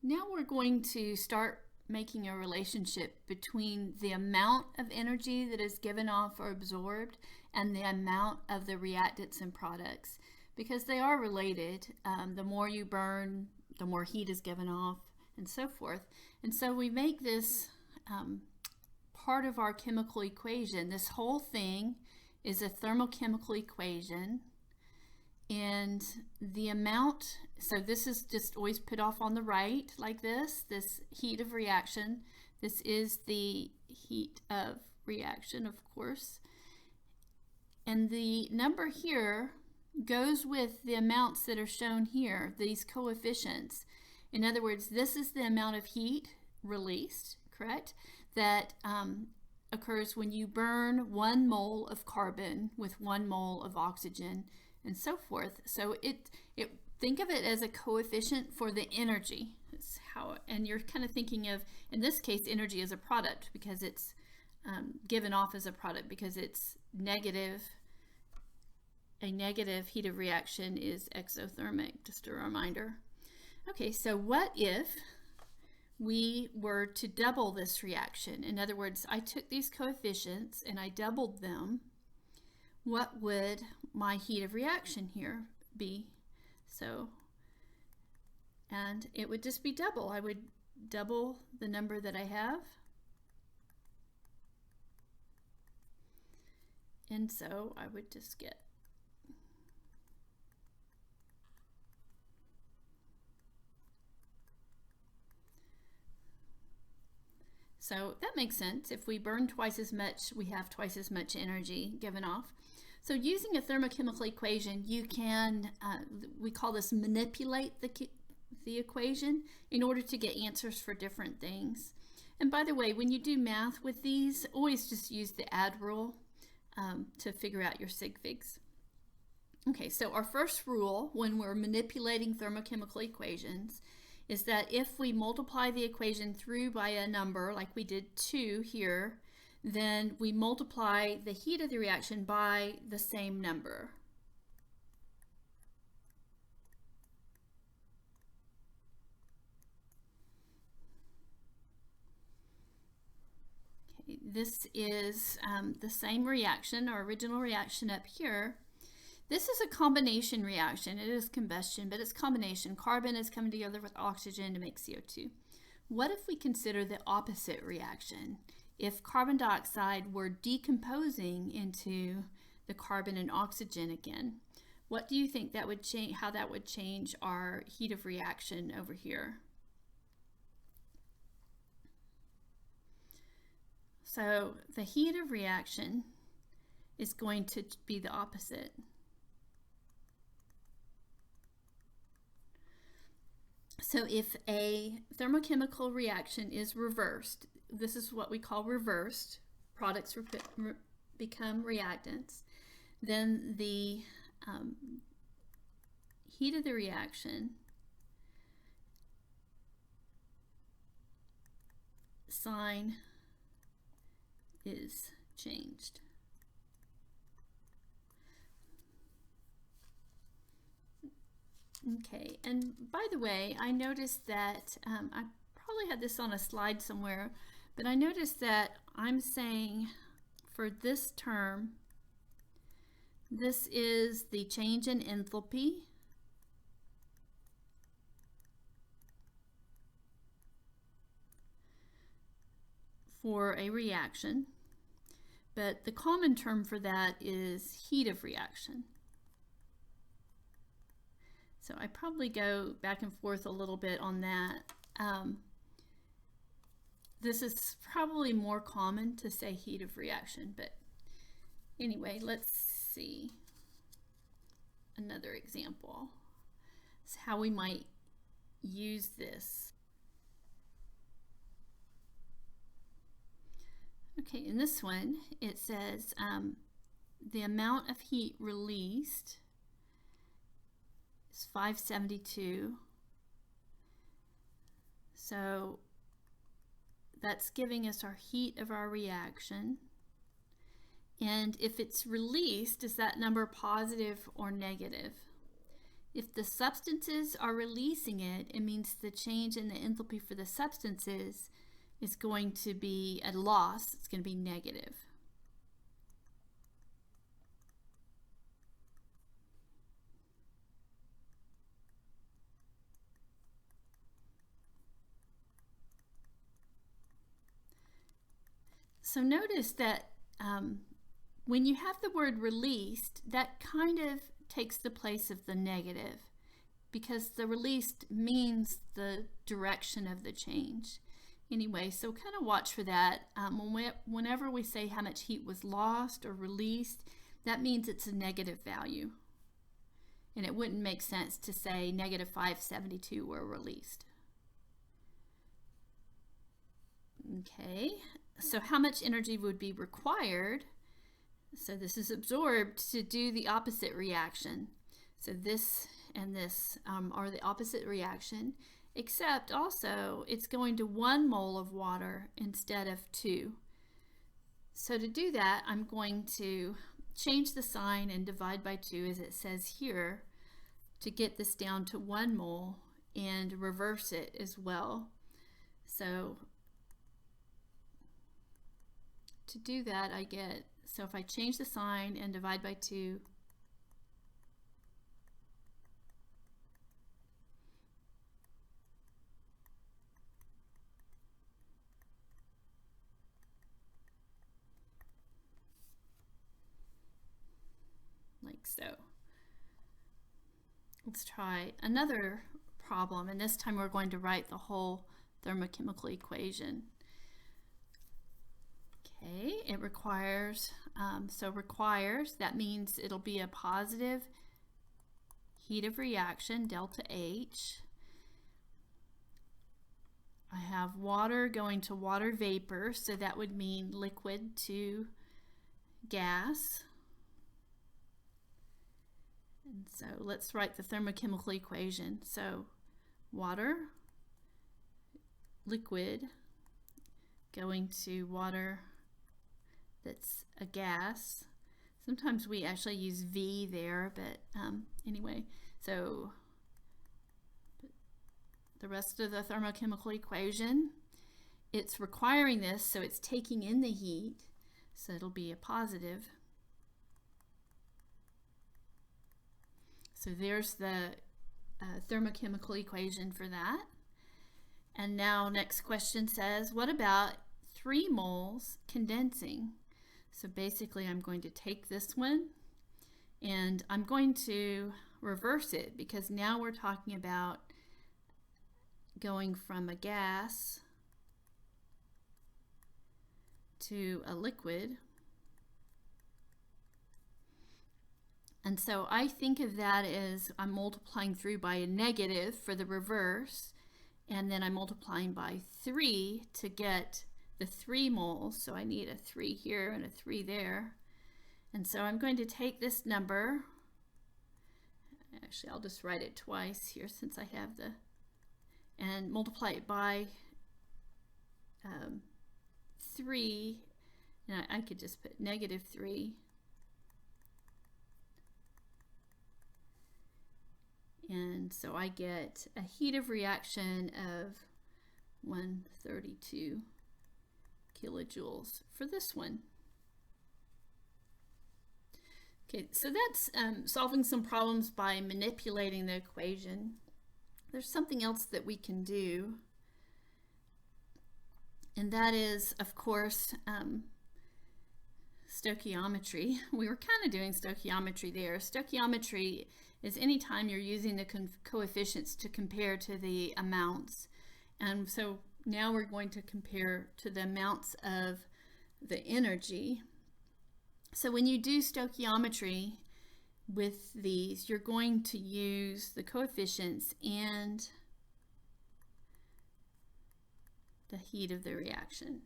Now we're going to start making a relationship between the amount of energy that is given off or absorbed and the amount of the reactants and products, because they are related. The more you burn, the more heat is given off, and so forth. And so we make this part of our chemical equation. This whole thing is a thermochemical equation. And the amount, so this is just always put off on the right like this heat of reaction. This is the heat of reaction, of course. And the number here goes with the amounts that are shown here, these coefficients. In other words, this is the amount of heat released, correct, that occurs when you burn 1 mole of carbon with 1 mole of oxygen, and so forth. So think of it as a coefficient for the energy. That's how, and you're kind of thinking of, in this case, energy as a product, because it's given off as a product, because it's negative. A negative heat of reaction is exothermic, just a reminder. Okay, so what if we were to double this reaction? In other words, I took these coefficients and I doubled them. What would my heat of reaction here be? So, and it would just be double. I would double the number that I have. And so I would just get so that makes sense. If we burn twice as much, we have twice as much energy given off. So using a thermochemical equation, you can, we call this manipulate the equation in order to get answers for different things. And by the way, when you do math with these, always just use the add rule to figure out your sig figs. Okay, so our first rule when we're manipulating thermochemical equations is that if we multiply the equation through by a number, like we did 2 here, then we multiply the heat of the reaction by the same number. Okay, this is the same reaction, our original reaction up here. This is a combination reaction. It is combustion, but it's combination. Carbon is coming together with oxygen to make CO2. What if we consider the opposite reaction? If carbon dioxide were decomposing into the carbon and oxygen again, what do you think that would change, how that would change our heat of reaction over here? So the heat of reaction is going to be the opposite. So if a thermochemical reaction is reversed, this is what we call reversed, products become reactants, then the heat of the reaction sign is changed. Okay, and by the way, I noticed that I probably had this on a slide somewhere, but I noticed that I'm saying for this term, this is the change in enthalpy for a reaction, but the common term for that is heat of reaction. So I probably go back and forth a little bit on that. This is probably more common to say heat of reaction, but anyway, let's see another example. It's how we might use this. Okay, in this one, it says the amount of heat released is 572. So that's giving us our heat of our reaction. And if it's released, is that number positive or negative? If the substances are releasing it, it means the change in the enthalpy for the substances is going to be a loss. It's going to be negative. So notice that when you have the word released, that kind of takes the place of the negative, because the released means the direction of the change. Anyway, so kind of watch for that. Whenever we say how much heat was lost or released, that means it's a negative value. And it wouldn't make sense to say negative 572 were released. Okay, so how much energy would be required? So this is absorbed to do the opposite reaction. So this and this are the opposite reaction, except also it's going to 1 mole of water instead of 2. So to do that, I'm going to change the sign and divide by 2 as it says here to get this down to 1 mole and reverse it as well. So to do that, I get, so if I change the sign and divide by 2, like so. Let's try another problem, and this time we're going to write the whole thermochemical equation. Okay, it requires, that means it'll be a positive heat of reaction, delta H. I have water going to water vapor, so that would mean liquid to gas. And so let's write the thermochemical equation. So water, liquid, going to water that's a gas. Sometimes we actually use V there, but anyway, so the rest of the thermochemical equation, it's requiring this, so it's taking in the heat, so it'll be a positive. So there's the thermochemical equation for that. And now next question says, what about 3 moles condensing? So basically I'm going to take this one and I'm going to reverse it, because now we're talking about going from a gas to a liquid. And so I think of that as I'm multiplying through by a negative for the reverse, and then I'm multiplying by 3 to get the 3 moles. So I need a 3 here and a 3 there. And so I'm going to take this number, actually I'll just write it twice here since I have the, and multiply it by 3, and I could just put negative 3. And so I get a heat of reaction of 132 kilojoules for this one. Okay, so that's solving some problems by manipulating the equation. There's something else that we can do, and that is, of course, stoichiometry. We were kind of doing stoichiometry there. Stoichiometry is any time you're using the coefficients to compare to the amounts. And so now we're going to compare to the amounts of the energy. So when you do stoichiometry with these, you're going to use the coefficients and the heat of the reaction.